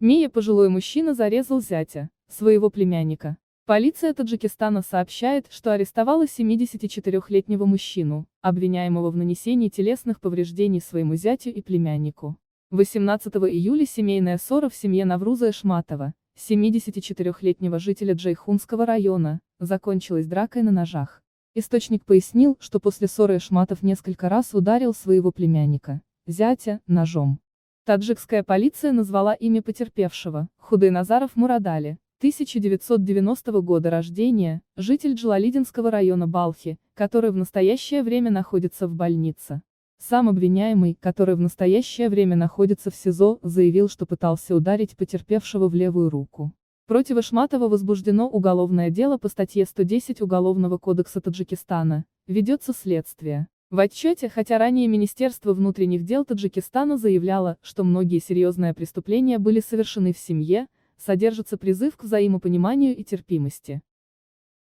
Мия, пожилой мужчина, зарезал зятя, своего племянника. Полиция Таджикистана сообщает, что арестовала 74-летнего мужчину, обвиняемого в нанесении телесных повреждений своему зятю и племяннику. 18 июля семейная ссора в семье Навруза Эшматова, 74-летнего жителя Джайхунского района, закончилась дракой на ножах. Источник пояснил, что после ссоры Эшматов несколько раз ударил своего племянника, зятя, ножом. Таджикская полиция назвала имя потерпевшего, Худайназаров Мурадали, 1990 года рождения, житель Джалалидинского района Балхи, который в настоящее время находится в больнице. Сам обвиняемый, который в настоящее время находится в СИЗО, заявил, что пытался ударить потерпевшего в левую руку. Против Эшматова возбуждено уголовное дело по статье 110 Уголовного кодекса Таджикистана, ведется следствие. В отчете, хотя ранее Министерство внутренних дел Таджикистана заявляло, что многие серьезные преступления были совершены в семье, содержится призыв к взаимопониманию и терпимости.